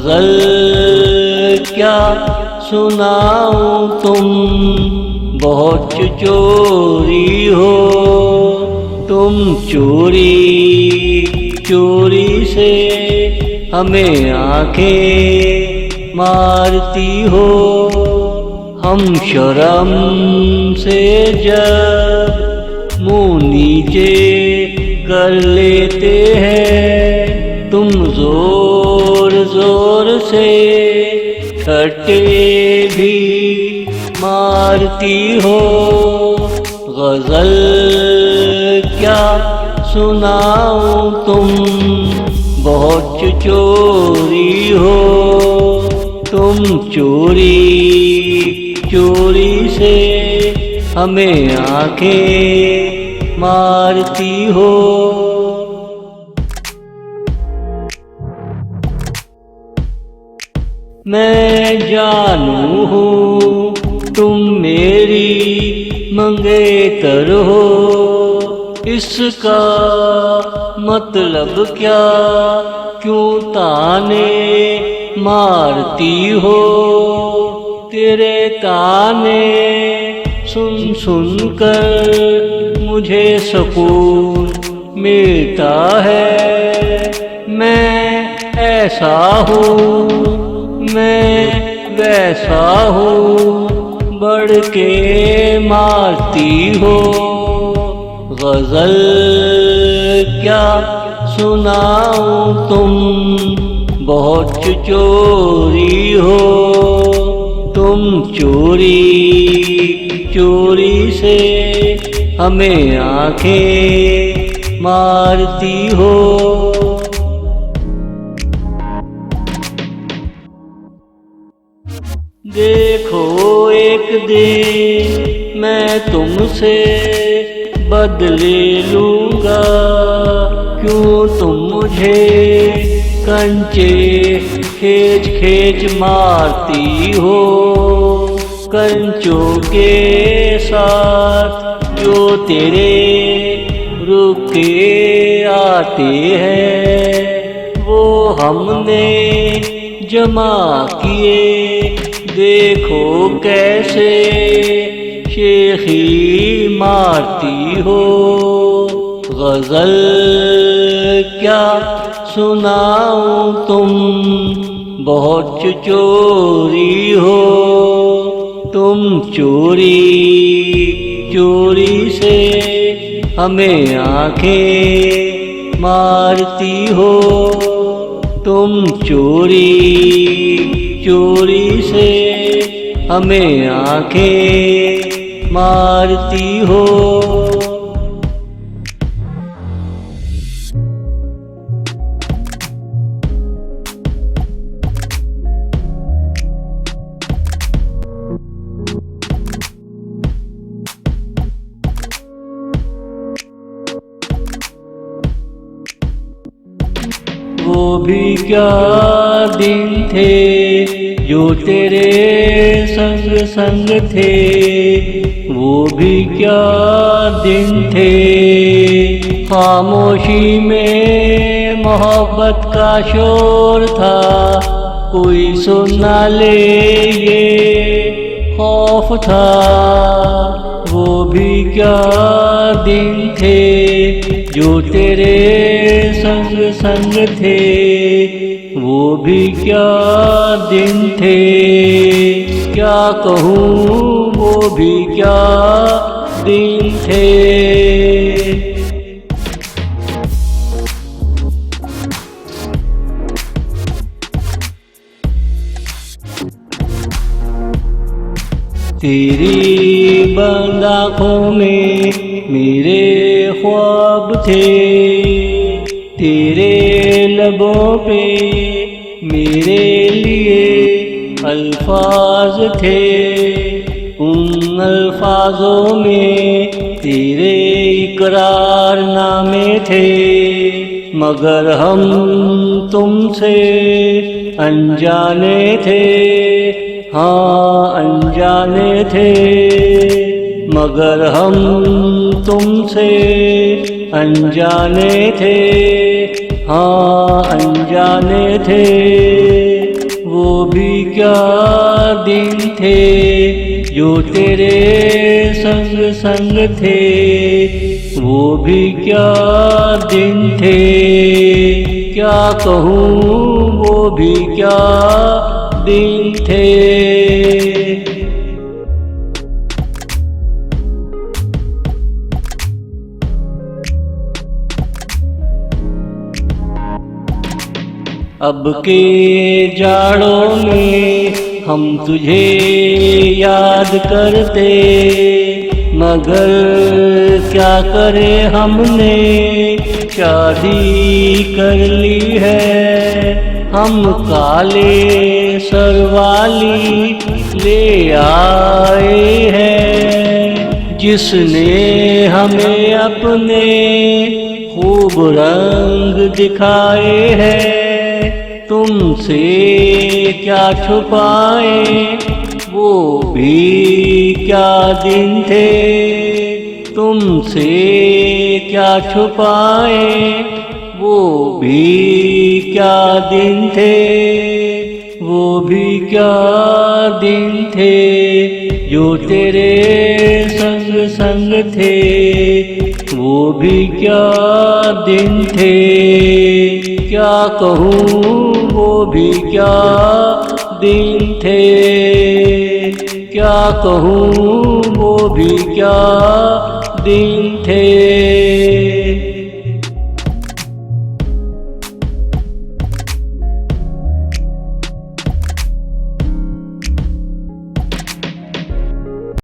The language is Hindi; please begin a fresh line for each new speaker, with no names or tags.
गजल क्या सुनाऊं, तुम बहुत चोरी हो। तुम चोरी चोरी से हमें आंखें मारती हो। हम शर्म से जब मुंह नीचे कर लेते हैं, तुम जोर जोर से ठट्टे भी मारती हो। गजल क्या सुनाऊं, तुम बहुत चोरी हो। तुम चोरी चोरी से हमें आंखें मारती हो। मैं जानू हूँ तुम मेरी मंगेतर हो, इसका मतलब क्या, क्यों ताने मारती हो। तेरे ताने सुन सुन कर मुझे सुकून मिलता है। मैं ऐसा हूँ, मैं वैसा हूँ, बढ़ के मारती हो। गजल क्या सुनाऊं, तुम बहुत चोरी हो। तुम चोरी चोरी से हमें आंखें मारती हो। देखो एक दिन मैं तुमसे बदले लूँगा, क्यों तुम मुझे कंचे खींच खींच मारती हो। कंचों के साथ जो तेरे रुके आते हैं, वो हमने जमा किए। देखो कैसे शेखी मारती हो। गजल क्या सुनाऊं, तुम बहुत चोरी हो। तुम चोरी चोरी से हमें आंखें मारती हो। तुम चोरी चोरी से हमें आंखें मारती हो। वो भी क्या दिन थे जो तेरे संग संग थे, वो भी क्या दिन थे। खामोशी में मोहब्बत का शोर था, कोई सुन ना ले ये खौफ था। वो भी क्या दिन थे जो तेरे संग संग थे, वो भी क्या दिन थे। क्या कहूँ वो भी क्या दिन थे। तेरी बंद आँखों में मेरे ख्वाब थे, तेरे लबों पे मेरे लिए अल्फाज थे। उन अल्फाजों में तेरे इकरारनामे थे, मगर हम तुमसे अनजाने थे। हाँ अनजाने थे, मगर हम तुमसे अनजाने थे। हाँ अनजाने थे। भी क्या दिन थे जो तेरे संग संग थे, वो भी क्या दिन थे। क्या कहूँ वो भी क्या दिन थे। अब के जाड़ों में हम तुझे याद करते, मगर क्या करें हमने शादी कर ली है। हम काले सर वाली ले आए हैं, जिसने हमें अपने खूब रंग दिखाए हैं। तुमसे क्या छुपाए वो भी क्या दिन थे, तुमसे क्या छुपाए वो भी क्या दिन थे। वो भी क्या दिन थे जो तेरे संग संग थे, वो भी क्या दिन थे। क्या कहूँ वो भी क्या दिन थे। क्या कहूँ वो भी क्या दिन थे।